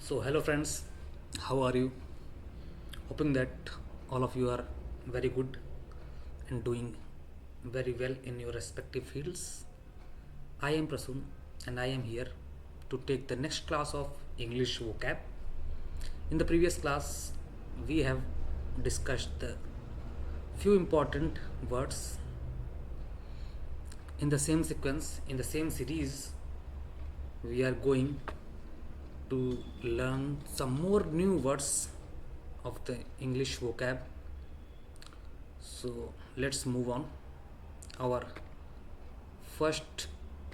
So, hello friends, how are you? Hoping that all of you are very good and doing very well in your respective fields. I am Prasun and I am here to take the next class of English vocab. In the previous class, we have discussed the few important words in the same sequence, in the same series. We are going to learn some more new words of the English vocab. So let's move on. Our first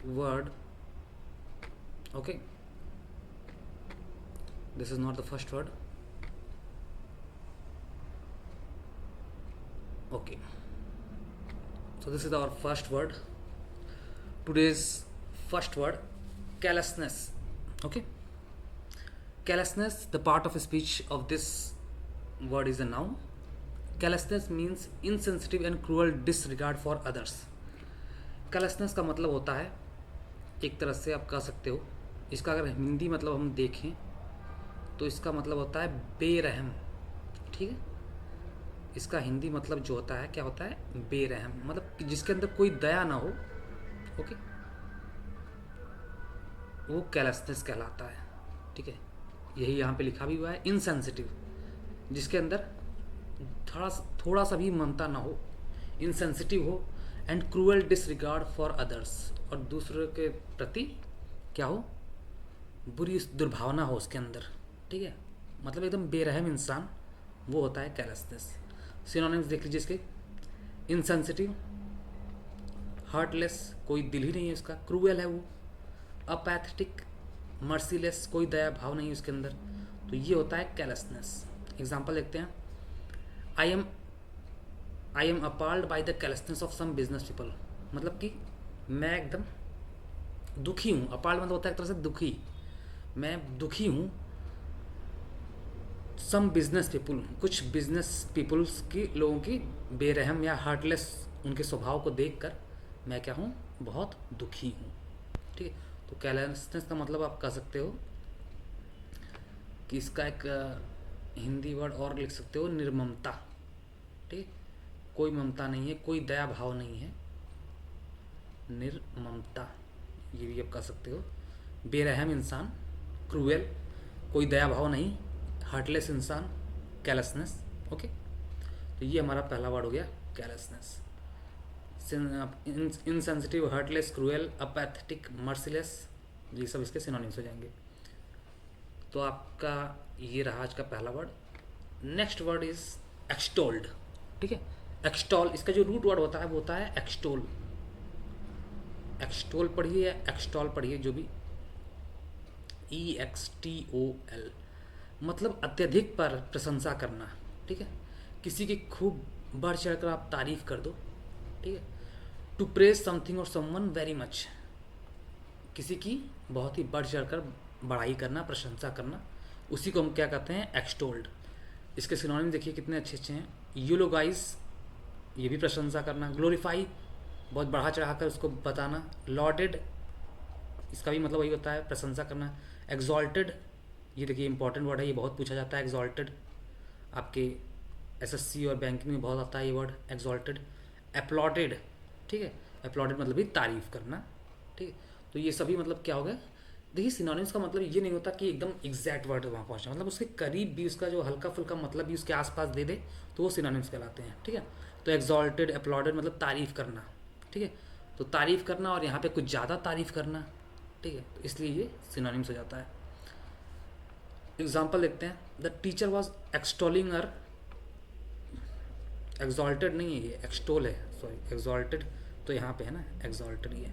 word, okay, this is not the first word, okay. So this is our first word. Today's first word, callousness, okay. Callousness, the part of speech of this word is a noun. Callousness means insensitive and cruel disregard for others. Callousness का मतलब होता है, एक तरह से आप कह सकते हो, इसका अगर हिंदी मतलब हम देखें तो इसका मतलब होता है बेरहम, ठीक है। इसका हिंदी मतलब जो होता है क्या होता है, बेरहम, मतलब कि जिसके अंदर कोई दया ना हो, ओके, वो कैलसनेस कहलाता है, ठीक है। यही यहाँ पे लिखा भी हुआ है, इनसेंसिटिव, जिसके अंदर थोड़ा थोड़ा सा भी ममता ना हो, इनसेंसिटिव हो, and cruel disregard for others, और दूसरे के प्रति क्या हो, बुरी दुर्भावना हो उसके अंदर, ठीक है। मतलब एकदम बेरहम इंसान, वो होता है कैलसनेस। सिनोनिम्स देख लीजिए इसके, इनसेंसिटिव, हार्टलेस, कोई दिल ही नहीं है उसका, क्रूअल है वो, अपैथेटिक, मर्सीलेस, कोई दया भाव नहीं उसके अंदर, तो ये होता है कैलसनेस। एग्जाम्पल देखते हैं, I am appalled by the callousness of some business people, मतलब कि मैं एकदम दुखी हूँ। अपार्ल्ड मतलब होता है एक तरह से दुखी, मैं दुखी हूँ सम बिजनेस पीपल, कुछ बिजनेस पीपल्स की, लोगों की बेरहम या हार्टलेस उनके स्वभाव को देखकर मैं क्या हूँ, बहुत दुखी हूँ, ठीक है। तो कैलसनेस का मतलब आप कह सकते हो कि इसका एक हिंदी वर्ड और लिख सकते हो, निर्ममता, ठीक, कोई ममता नहीं है, कोई दया भाव नहीं है, निर्ममता, ये भी आप कह सकते हो। बेरहम इंसान, क्रूएल, कोई दया भाव नहीं, हार्टलेस इंसान, कैलसनेस, ओके। तो ये हमारा पहला वर्ड हो गया, कैलसनेस। Insensitive, heartless, cruel, apathetic, merciless, ये सब इसके सिनोनिम्स हो जाएंगे। तो आपका ये रहा आज का पहला वर्ड। नेक्स्ट वर्ड इज एक्सटोल्ड, ठीक है। एक्सटॉल, इसका जो रूट वर्ड होता है वो होता है एक्सटोल। एक्सटोल पढ़िए या एक्सटॉल पढ़िए, जो भी, EXTOL, मतलब अत्यधिक पर प्रशंसा करना, ठीक है। किसी की खूब बढ़ चढ़ कर आप तारीफ कर दो, ठीक है। टू प्रेज समथिंग और समवन वेरी मच, किसी की बहुत ही बढ़ चढ़ कर बड़ाई करना, प्रशंसा करना, उसी को हम क्या कहते हैं, एक्सटोल्ड। इसके सिनोनिम देखिए कितने अच्छे अच्छे हैं, यूलोगाइज, ये भी प्रशंसा करना, ग्लोरीफाई, बहुत बढ़ा चढ़ा कर उसको बताना, लॉर्डेड, इसका भी मतलब वही होता है, प्रशंसा करना, एग्जॉल्टेड, ये देखिए इंपॉर्टेंट वर्ड है, ये बहुत पूछा जाता है, एग्जॉल्टेड, आपके SSC और बैंकिंग में बहुत आता है ये वर्ड, एग्जॉल्टेड। अपलॉडेड, ठीक है, अपलॉडेड मतलब भी तारीफ करना, ठीक है। तो ये सभी मतलब क्या हो गया, देखिए सिनोनिम्स का मतलब ये नहीं होता कि एकदम एग्जैक्ट वर्ड वहाँ पहुँचना, मतलब उसके करीब भी, उसका जो हल्का फुल्का मतलब भी उसके आसपास दे दे तो वो सिनोनिम्स कहलाते हैं, ठीक है। तो एग्जॉल्टेड, अपलॉडेड मतलब तारीफ करना, ठीक है। तो तारीफ करना और यहाँ पे कुछ ज़्यादा तारीफ करना, ठीक है, तो इसलिए ये सिनोनिम्स हो जाता है। एग्जाम्पल देखते हैं, the teacher was extolling her, exalted नहीं है ये, एक्सटोल है, सॉरी, एग्जॉल्टेड तो यहाँ पे है ना, एग्जॉल्टेड ये।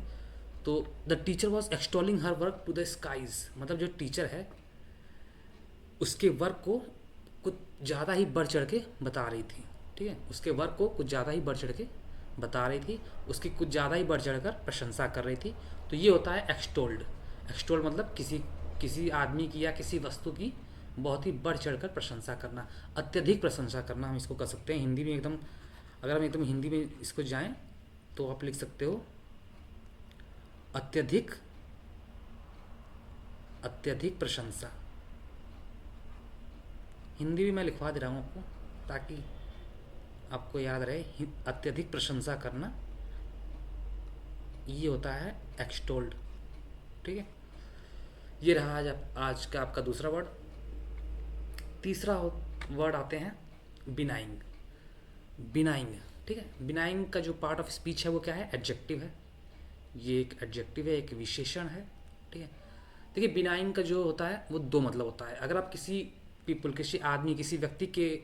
तो the teacher was extolling her work to the skies, मतलब जो टीचर है उसके वर्क को कुछ ज़्यादा ही बढ़ चढ़ के बता रही थी, ठीक है, उसके वर्क को कुछ ज़्यादा ही बढ़ चढ़ के बता रही थी, उसकी कुछ ज़्यादा ही बढ़ चढ़ कर प्रशंसा कर रही थी, तो ये होता है एक्सटोल्ड। एक्सटोल्ड मतलब किसी किसी आदमी की या किसी वस्तु की बहुत ही बढ़ चढ़ कर प्रशंसा करना, अत्यधिक प्रशंसा करना, हम इसको कर सकते हैं हिंदी में एकदम, अगर हम एकदम हिंदी में इसको जाएं तो आप लिख सकते हो अत्यधिक, अत्यधिक प्रशंसा, हिंदी भी मैं लिखवा दे रहा हूँ आपको, ताकि आपको याद रहे। अत्यधिक प्रशंसा करना ये होता है एक्सटोल्ड। ठीक है, ये रहा आज का आपका दूसरा वर्ड। तीसरा वर्ड आते हैं बिनाइंग। बिनाइंग, ठीक है, बिनाइंग का जो पार्ट ऑफ स्पीच है वो क्या है? एडजेक्टिव है। ये एक एडजेक्टिव है, एक विशेषण है। ठीक है, देखिए बिनाइंग का जो होता है वो दो मतलब होता है। अगर आप किसी पीपल, किसी आदमी, किसी व्यक्ति के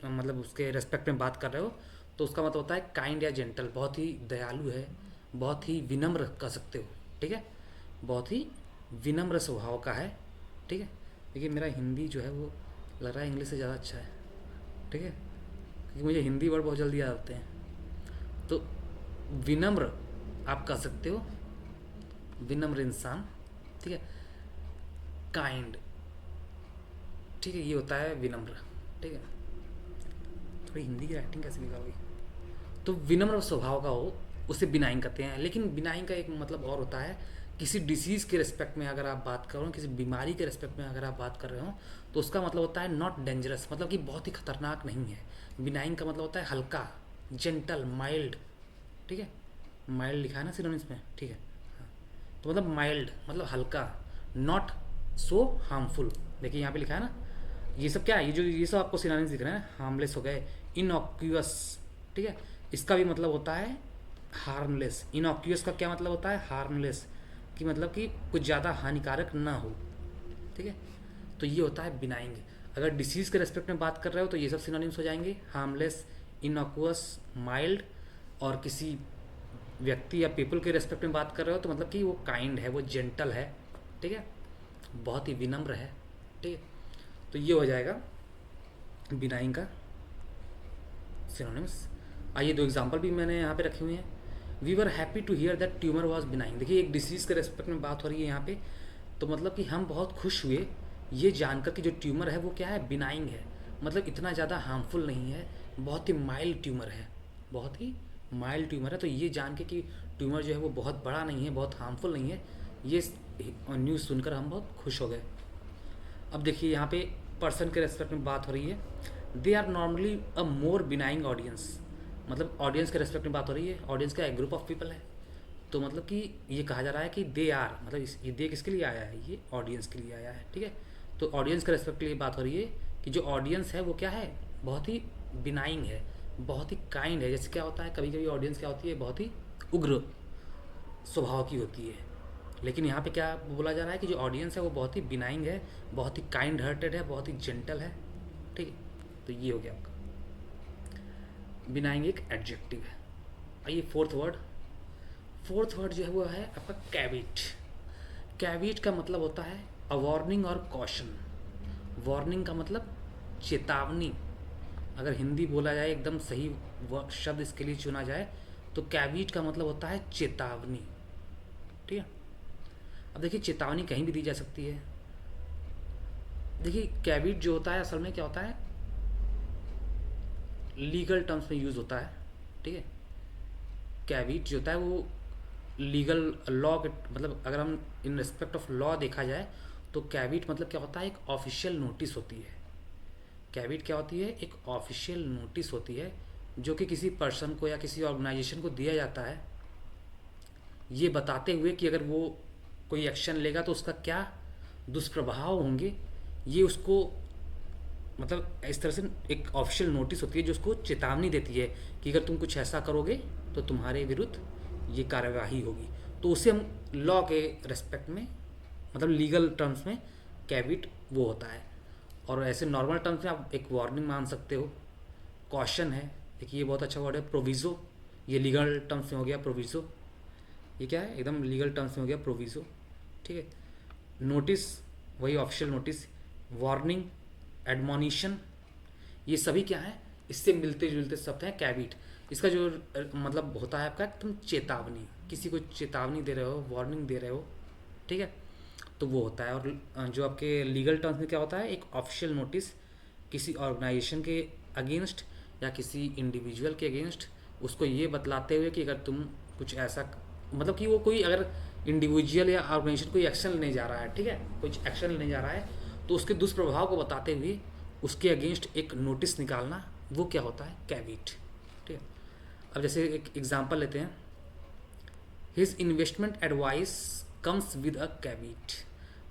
मतलब उसके रेस्पेक्ट में बात कर रहे हो, तो उसका मतलब होता है काइंड या जेंटल, बहुत ही दयालु है, बहुत ही विनम्र कह सकते हो। ठीक है, बहुत ही विनम्र स्वभाव का है। ठीक है, देखिए मेरा हिंदी जो है वो लग रहा है इंग्लिश से ज़्यादा अच्छा है। ठीक है, क्योंकि मुझे हिंदी वर्ड बहुत जल्दी याद आते हैं। तो विनम्र आप कह सकते हो, विनम्र इंसान। ठीक है, काइंड, ठीक है, ये होता है विनम्र। ठीक है, थोड़ी हिंदी की राइटिंग कैसे लिखा हुई। तो विनम्र स्वभाव का हो उसे बिनाइंग कहते हैं। लेकिन बिनाइंग का एक मतलब और होता है, किसी डिसीज़ के रिस्पेक्ट में अगर आप बात करो, किसी बीमारी के रिस्पेक्ट में अगर आप बात कर रहे हो, तो उसका मतलब होता है नॉट डेंजरस, मतलब कि बहुत ही खतरनाक नहीं है। बिनाइंग का मतलब होता है हल्का, जेंटल, माइल्ड। ठीक है, माइल्ड लिखा है ना सिनोनिम्स में। ठीक है, हाँ, तो मतलब माइल्ड मतलब हल्का, नॉट सो हार्मफुल। देखिए यहाँ पे लिखा है ना, ये सब क्या है, ये सब आपको सिनोनिम्स दिख रहे हैं। हार्मलेस हो गए, इनऑक्यूअस। ठीक है, इसका भी मतलब होता है हार्मलेस। इनऑक्यूअस का क्या मतलब होता है? हार्मलेस, कि मतलब कि कुछ ज़्यादा हानिकारक ना हो। ठीक है, तो ये होता है बिनाइंग। अगर डिसीज़ के रेस्पेक्ट में बात कर रहे हो तो ये सब सिनोनिम्स हो जाएंगे, हार्मलेस, इनऑक्यूअस, माइल्ड। और किसी व्यक्ति या पीपल के रेस्पेक्ट में बात कर रहे हो तो मतलब कि वो काइंड है, वो जेंटल है। ठीक है, बहुत ही विनम्र है। ठीक है, तो ये हो जाएगा बिनाइंग का सिनोनिम्स। आइए दो एग्जांपल भी मैंने यहाँ पे रखे हुए हैं। We were happy to hear that tumour was benign. देखिए एक डिसीज़ के रेस्पेक्ट में बात हो रही है यहाँ पे, तो मतलब कि हम बहुत खुश हुए ये जानकर कि जो ट्यूमर है वो क्या है? बिनाइंग है, मतलब इतना ज़्यादा हार्मफुल नहीं है, बहुत ही माइल्ड ट्यूमर है, बहुत ही माइल्ड ट्यूमर है। तो ये जान के कि ट्यूमर जो है वो बहुत बड़ा नहीं है, बहुत हार्मफुल नहीं है, ये न्यूज़ सुनकर हम बहुत खुश हो गए। अब देखिए यहाँ पे पर्सन के रेस्पेक्ट में बात हो रही है। They are normally a more binding audience, मतलब ऑडियंस के रेस्पेक्ट में बात हो रही है। ऑडियंस क्या है? ग्रुप ऑफ पीपल है। तो मतलब कि ये कहा जा रहा है कि दे आर, मतलब ये दे किसके लिए आया है? ये ऑडियंस के लिए आया है। ठीक है, तो ऑडियंस के रेस्पेक्ट के लिए बात हो रही है कि जो ऑडियंस है वो क्या है? बहुत ही बिनाइंग है, बहुत ही काइंड है। जैसे क्या होता है, कभी कभी ऑडियंस क्या होती है? बहुत ही उग्र स्वभाव की होती है। लेकिन यहाँ पे क्या बोला जा रहा है कि जो ऑडियंस है वो बहुत ही बिनाइंग है, बहुत ही काइंड हार्टेड है, बहुत ही जेंटल है। ठीक है, तो ये हो गया आपका बिनाइंग, एक एडजेक्टिव है। आइए फोर्थ वर्ड। फोर्थ वर्ड जो है वो है आपका कैविट। कैविट का मतलब होता है अ वार्निंग और कॉशन। वार्निंग का मतलब चेतावनी। अगर हिंदी बोला जाए, एकदम सही शब्द इसके लिए चुना जाए, तो कैविट का मतलब होता है चेतावनी। ठीक है, अब देखिए चेतावनी कहीं भी दी जा सकती है। देखिए कैविट जो होता है असल में क्या होता है? लीगल टर्म्स में यूज़ होता है। ठीक है, कैविट जो होता है वो लीगल लॉ के मतलब अगर हम इन रिस्पेक्ट ऑफ लॉ देखा जाए तो कैविट मतलब क्या होता है? एक ऑफिशियल नोटिस होती है। कैविट क्या होती है? एक ऑफिशियल नोटिस होती है जो कि किसी पर्सन को या किसी ऑर्गेनाइजेशन को दिया जाता है, ये बताते हुए कि अगर वो कोई एक्शन लेगा तो उसका क्या दुष्प्रभाव होंगे। ये उसको मतलब इस तरह से एक ऑफिशियल नोटिस होती है जो उसको चेतावनी देती है कि अगर तुम कुछ ऐसा करोगे तो तुम्हारे विरुद्ध ये कार्यवाही होगी। तो उसे हम लॉ के रेस्पेक्ट में मतलब लीगल टर्म्स में कैविट वो होता है। और ऐसे नॉर्मल टर्म्स में आप एक वार्निंग मान सकते हो। कॉशन है, देखिए ये बहुत अच्छा वर्ड है। प्रोविज़ो, ये लीगल टर्म्स में हो गया प्रोविज़ो। ये क्या है? एकदम लीगल टर्म्स में हो गया प्रोविज़ो। ठीक है, नोटिस वही ऑफिशियल नोटिस, वार्निंग, एडमोनिशन, ये सभी क्या है? इससे मिलते जुलते शब्द हैं कैविट। इसका जो मतलब होता है आपका तुम चेतावनी, किसी को चेतावनी दे रहे हो, वार्निंग दे रहे हो। ठीक है, तो वो होता है। और जो आपके लीगल टर्म्स में क्या होता है? एक ऑफिशियल नोटिस किसी ऑर्गेनाइजेशन के अगेंस्ट या किसी इंडिविजुअल के अगेंस्ट, उसको ये बतलाते हुए कि अगर तुम कुछ ऐसा मतलब कि वो कोई अगर इंडिविजुअल या ऑर्गेनाइजेशन कोई एक्शन लेने जा रहा है, ठीक है, कुछ एक्शन लेने जा रहा है, तो उसके दुष्प्रभाव को बताते हुए उसके अगेंस्ट एक नोटिस निकालना, वो क्या होता है? कैविट। ठीक है। अब जैसे एक एग्जांपल लेते हैं, his investment advice comes with a caveat.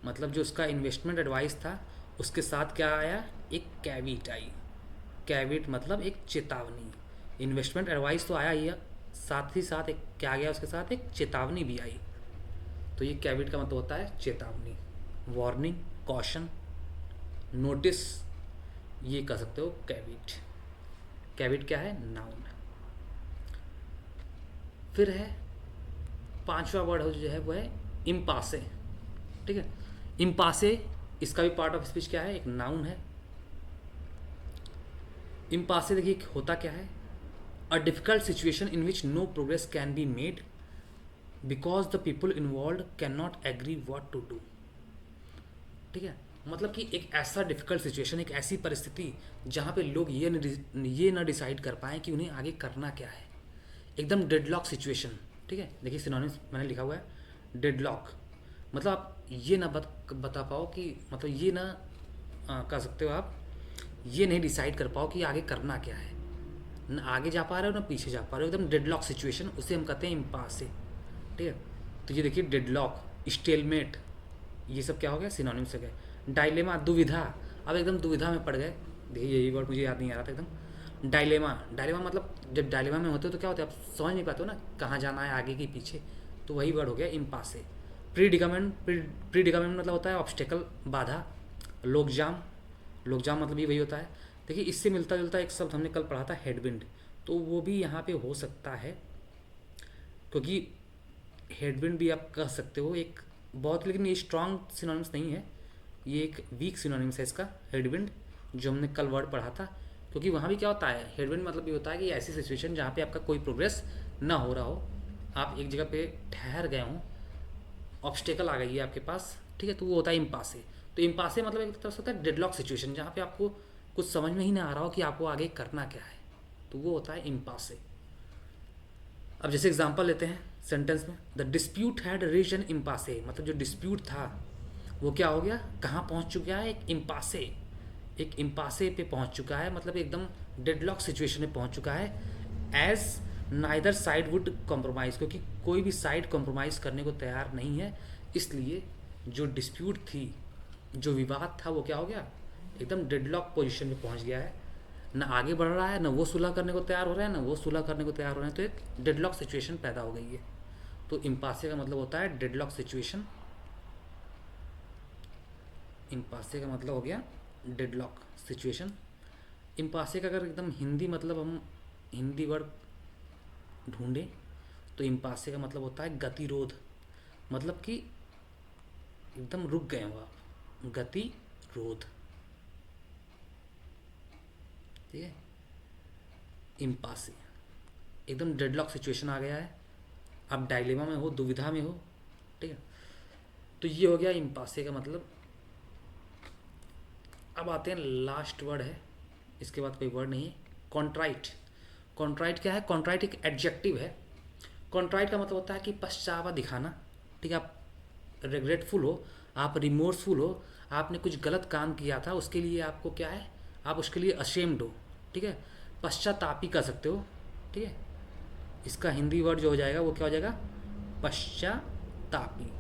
मतलब जो उसका इन्वेस्टमेंट एडवाइस था उसके साथ क्या आया? एक कैविट आई। कैविट मतलब एक चेतावनी। इन्वेस्टमेंट एडवाइस तो आया ही है, साथ ही साथ एक क्या आ गया उसके साथ? एक चेतावनी भी आई। तो ये कैविट का मतलब होता है चेतावनी, वार्निंग, कॉशन, नोटिस, ये कह सकते हो कैविट। कैविट क्या है? नाउन। फिर है पांचवा वर्ड जो है वो है इम्पासे। ठीक है। इम्पासे, इसका भी पार्ट ऑफ स्पीच क्या है? एक नाउन है। इम्पासे देखिए होता क्या है? A difficult situation in which no progress can be made because the people involve can not agree what to do. ठीक है। मतलब कि एक ऐसा डिफिकल्ट सिचुएशन, एक ऐसी परिस्थिति जहाँ पे लोग ये ना डिसाइड कर पाएँ कि उन्हें आगे करना क्या है। एकदम डेडलॉक सिचुएशन। ठीक है। देखिए सिनोनिम्स मैंने लिखा हुआ है। डेडलॉक मतलब आप ये ना बता पाओ कि मतलब ये ना कह सकते हो आप, ये नहीं डिसाइड कर पाओ कि आगे करना क्या है, ना आगे जा पा रहे हो ना पीछे जा पा रहे हो, एकदम डेडलॉक सिचुएशन, उसे हम कहते हैं इम्पास से। ठीक है। तो ये देखिए डेडलॉक, स्टेलमेट, ये सब क्या हो गया? सिनोनिम्स हो गए। डायलेमा, दुविधा, अब एकदम दुविधा में पड़ गए। देखिए यही वर्ड मुझे याद नहीं आ रहा था एकदम। डायलेमा, डायलेमा मतलब जब डायलेमा में होते हो तो क्या होता है? आप समझ नहीं पाते हो ना कहाँ जाना है, आगे कि पीछे, तो वही वर्ड हो गया इम्पासे। प्रीडिकामेंट, प्रीडिकामेंट मतलब होता है ऑब्स्टेकल, बाधा। लोकजाम, लोकजाम मतलब ये वही होता है। देखिए इससे मिलता जुलता एक शब्द हमने कल पढ़ा था, हेडविंड, तो वो भी यहाँ पे हो सकता है, क्योंकि हेडविंड भी आप कह सकते हो एक बहुत, लेकिन ये स्ट्रॉन्ग सिनोनिम्स नहीं है, ये एक वीक सिनोनिम्स है इसका, हेडविंड, जो हमने कल वर्ड पढ़ा था। क्योंकि वहाँ भी क्या होता है? हेडविंड मतलब ये होता है कि ऐसी सिचुएशन जहाँ पे आपका कोई प्रोग्रेस ना हो रहा हो, आप एक जगह पे ठहर गए हों, ऑब्स्टेकल आ गई है आपके पास। ठीक है। तो वो होता है इम्पासे। तो इम्पासे मतलब एक तरह से होता है डेडलॉक सिचुएशन, जहाँ पे आपको कुछ समझ में ही ना आ रहा हो कि आपको आगे करना क्या है, तो वो होता है इम्पासे। अब जैसे एग्जांपल लेते हैं सेंटेंस में, the dispute had reached an impasse. मतलब जो डिस्प्यूट था वो क्या हो गया? कहाँ पहुँच चुका है? एक इम्पासे, एक इम्पासे पे पहुँच चुका है, मतलब एकदम डेडलॉक सिचुएशन में पहुँच चुका है। As neither side would compromise, क्योंकि कोई भी साइड कॉम्प्रोमाइज़ करने को तैयार नहीं है, इसलिए जो डिस्प्यूट थी, जो विवाद था, वो क्या हो गया? एकदम डेडलॉक पोजीशन में पहुंच गया है, ना आगे बढ़ रहा है, ना वो सुलह करने को तैयार हो रहा है, ना वो सुलह करने को तैयार हो रहे हैं, तो एक डेडलॉक सिचुएशन पैदा हो गई है। तो इम्पासे का मतलब होता है डेडलॉक सिचुएशन। इम्पासे का मतलब हो गया डेडलॉक सिचुएशन। इम्पासे का अगर एकदम हिंदी मतलब हम हिंदी वर्ड ढूंढें तो इम्पासे का मतलब होता है गतिरोध। मतलब कि एकदम रुक गए हो आप, गतिरोध। ठीक है। इम्पासे, एकदम डेडलॉक सिचुएशन आ गया है, आप डायलेमा में हो, दुविधा में हो। ठीक है। तो ये हो गया इम्पासे का मतलब। अब आते हैं लास्ट वर्ड है, इसके बाद कोई वर्ड नहीं है, कॉन्ट्राइट। कॉन्ट्राइट क्या है? कॉन्ट्राइट एक एडजेक्टिव है। कॉन्ट्राइट का मतलब होता है कि पश्चावा दिखाना। ठीक है। आप रिग्रेटफुल हो, आप रिमोर्सफुल हो, आपने कुछ गलत काम किया था, उसके लिए आपको क्या है? आप उसके लिए अशेम्ड हो। ठीक है। पश्चातापी कर सकते हो। ठीक है। इसका हिंदी वर्ड जो हो जाएगा वो क्या हो जाएगा? पश्चातापी।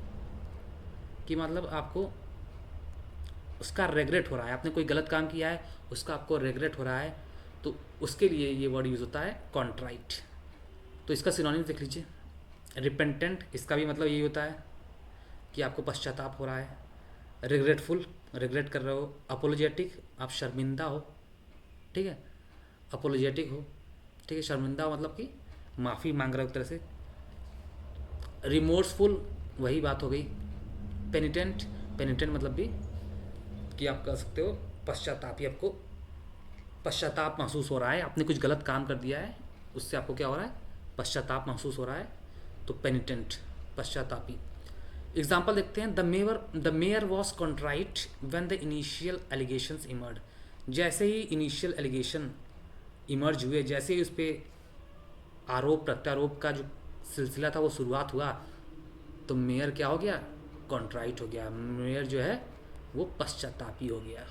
कि मतलब आपको उसका रेग्रेट हो रहा है, आपने कोई गलत काम किया है, उसका आपको रेग्रेट हो रहा है, तो उसके लिए ये वर्ड यूज़ होता है कॉन्ट्राइट। तो इसका सिनोनिम देख लीजिए, रिपेंटेंट, इसका भी मतलब यही होता है कि आपको पश्चाताप हो रहा है। रिग्रेटफुल, रिग्रेट कर रहे हो। अपोलोजेटिक, आप शर्मिंदा हो। ठीक है। अपोलोजेटिक हो। ठीक है। शर्मिंदा हो मतलब कि माफ़ी मांग रहे हो एक तरह से। रिमोर्सफुल, वही बात हो गई। पेनिटेंट, पेनिटेंट मतलब भी कि आप कह सकते हो पश्चातापी, आपको पश्चाताप महसूस हो रहा है, आपने कुछ गलत काम कर दिया है, उससे आपको क्या हो रहा है? पश्चाताप महसूस हो रहा है, तो पेनिटेंट, पश्चातापी। एग्जाम्पल देखते हैं, the mayor was contrite when the initial allegations emerged. जैसे ही इनिशियल एलिगेशन इमर्ज हुए, जैसे ही उस पर आरोप प्रत्यारोप का जो सिलसिला था वो शुरुआत हुआ, तो मेयर क्या हो गया? कॉन्ट्राइट हो गया। मेयर जो है वो पश्चातापी हो गया।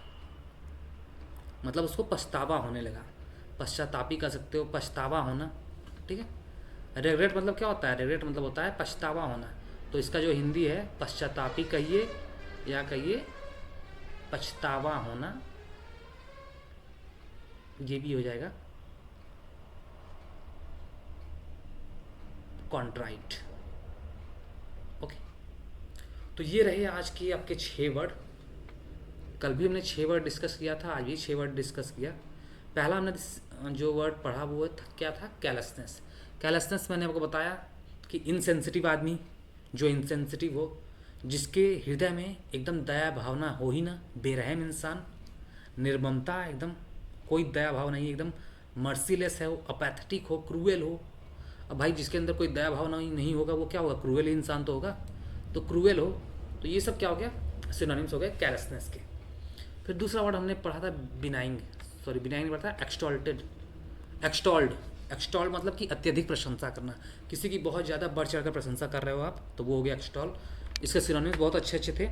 मतलब उसको पछतावा होने लगा, पश्चातापी कर सकते हो, पछतावा होना, ठीक है। रिग्रेट मतलब क्या होता है? रिग्रेट मतलब होता है पछतावा होना। तो इसका जो हिंदी है पश्चातापी कहिए या कहिए पछतावा होना, ये भी हो जाएगा कॉन्ट्राइट। ओके, तो ये रहे आज के आपके 6 वर्ड। कल भी हमने 6 वर्ड डिस्कस किया था, आज भी 6 वर्ड डिस्कस किया। पहला हमने जो वर्ड पढ़ा वो क्या था? कैलसनेस। कैलसनेस मैंने आपको बताया कि इनसेंसिटिव आदमी, जो इनसेंसिटिव हो, जिसके हृदय में एकदम दया भावना हो ही ना, बेरहम इंसान, निर्ममता, एकदम कोई दया भाव नहीं, एकदम मर्सीलेस है, वो अपैथेटिक हो, क्रूएल हो। अब भाई जिसके अंदर कोई दया भावना नहीं होगा वो क्या होगा? क्रूएल इंसान तो होगा। तो क्रूएल हो, तो ये सब क्या हो गया? सिनोनिम्स हो गए कैलसनेस के। फिर दूसरा वर्ड हमने पढ़ा था बिनाइंग, सॉरी बिनाइंग पढ़ा था एक्सटॉल्टेड, एक्सटॉल्ड। एक्सटॉल्ड मतलब कि अत्यधिक प्रशंसा करना, किसी की बहुत ज़्यादा बढ़ चढ़ कर प्रशंसा कर रहे हो आप, तो वो हो गया एक्सटॉल। इसके सिनोनिम्स बहुत अच्छे अच्छे थे,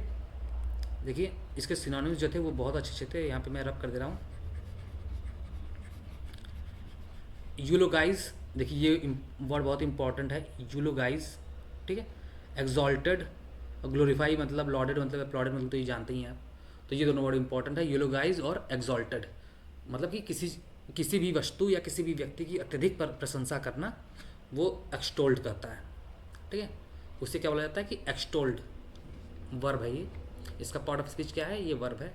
देखिए इसके सिनोनिम्स जो थे वो बहुत अच्छे अच्छे थे, यहाँ पे मैं रब कर दे रहा हूँ। यूलोगाइज, देखिए ये वर्ड बहुत इंपॉर्टेंट है, यूलोगाइज, ठीक है। एग्जॉल्टेड, ग्लोरीफाई मतलब लॉर्डेड, मतलब अपलॉडेड, मतलब तो ये जानते ही हैं आप। तो ये दोनों वर्ड इंपॉर्टेंट है, यूलोगाइज और एग्जॉल्टेड। मतलब कि किसी भी वस्तु या किसी भी व्यक्ति की अत्यधिक प्रशंसा करना, वो एक्सटोल्ड करता है, ठीक है। उससे क्या बोला जाता है कि एक्सटोल्ड, वर्ब है ये, इसका पार्ट ऑफ स्पीच क्या है? ये वर्ब है।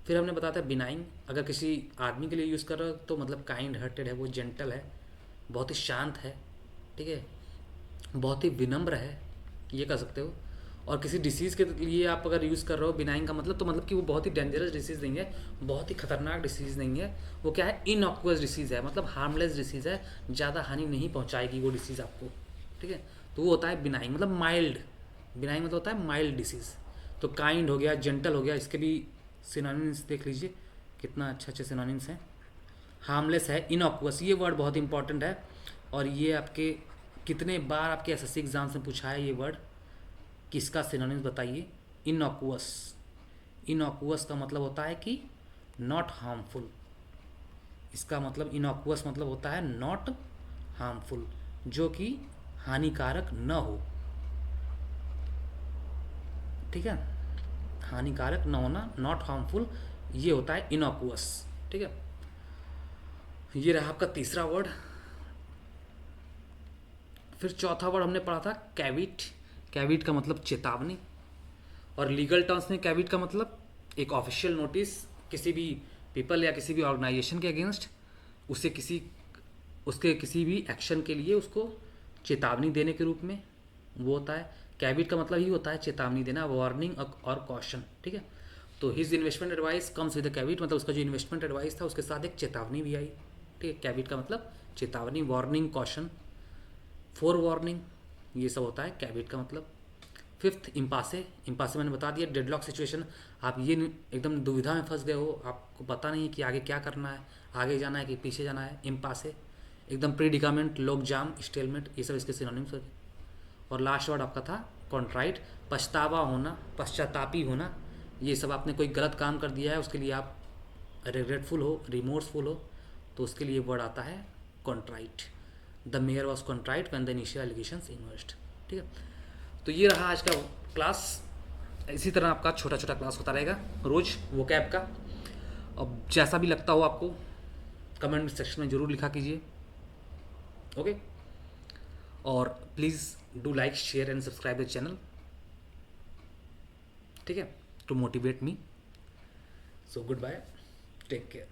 फिर हमने बताया था बिनाइंग, अगर किसी आदमी के लिए यूज़ कर रहे हो तो मतलब काइंड हार्टेड है, वो जेंटल है, बहुत ही शांत है, ठीक है, बहुत ही विनम्र है, ये कर सकते हो। और किसी डिसीज़ के लिए आप अगर यूज़ कर रहे हो बिनाइंग का मतलब, तो मतलब कि वो बहुत ही डेंजरस डिसीज़ नहीं है, बहुत ही खतरनाक डिसीज़ नहीं है, वो क्या है? इनऑक्वस डिसीज़ है, मतलब हार्मलेस डिसीज़ है, ज़्यादा हानि नहीं पहुँचाएगी वो डिसीज़ आपको, ठीक है। तो वो होता है बिनाइंग, मतलब माइल्ड। बिनाइंग मतलब होता है माइल्ड डिसीज़। तो काइंड हो गया, जेंटल हो गया, इसके भी सिनोनिम्स देख लीजिए, कितना अच्छा अच्छे सिनोनिम्स हैं। हार्मलेस है, इनऑक्वस, ये वर्ड बहुत इंपॉर्टेंट है, और ये आपके कितने बार आपके एसएससी एग्जाम्स में पूछा है ये वर्ड, किसका सिनोनिम्स बताइए? इनऑक्वस। इनऑक्वस का मतलब होता है कि नॉट हार्मफुल, इसका मतलब इनऑक्वस मतलब होता है नॉट हार्मफुल, जो कि हानिकारक न हो, ठीक है, हानिकारक न होना, नॉट हार्मफुल, ये होता है इनॉक्वस, ठीक है। ये रहा आपका तीसरा वर्ड। फिर चौथा वर्ड हमने पढ़ा था कैविट। कैविट का मतलब चेतावनी, और लीगल टर्म्स में कैविट का मतलब एक ऑफिशियल नोटिस किसी भी पीपल या किसी भी ऑर्गेनाइजेशन के अगेंस्ट, उसके किसी भी एक्शन के लिए उसको चेतावनी देने के रूप में, वो होता है। कैविट का मतलब ही होता है चेतावनी देना, वार्निंग और कॉशन, ठीक है। तो his investment advice comes with caveat, मतलब उसका जो इन्वेस्टमेंट एडवाइस था उसके साथ एक चेतावनी भी आई, ठीक है। कैविट का मतलब चेतावनी, वार्निंग, कॉशन, फोर वार्निंग, ये सब होता है कैविट का मतलब। फिफ्थ इम्पासे। इम्पासे मैंने बता दिया, डेडलॉक सिचुएशन, आप ये एकदम दुविधा में फंस गए हो, आपको पता नहीं है कि आगे क्या करना है, आगे जाना है कि पीछे जाना है, इम्पासे। एकदम प्रीडिकामेंट, लॉक जाम, स्टेलमेंट, ये सब इसके सिनोनिम्स हो गए। और लास्ट वर्ड आपका था कॉन्ट्राइट, पछतावा होना, पश्चातापी होना, ये सब आपने कोई गलत काम कर दिया है उसके लिए आप रिग्रेटफुल हो, रिमोर्सफुल हो, तो उसके लिए वर्ड आता है contrite. The mayor was contrite when the initial allegations emerged, ठीक है। तो ये रहा आज का क्लास। इसी तरह आपका छोटा छोटा क्लास होता रहेगा रोज़ वोकैब का। अब जैसा भी लगता हो आपको कमेंट सेक्शन में ज़रूर लिखा कीजिए, ओके। और please do like, share and subscribe the channel, ठीक है, to motivate me. So good bye, take care.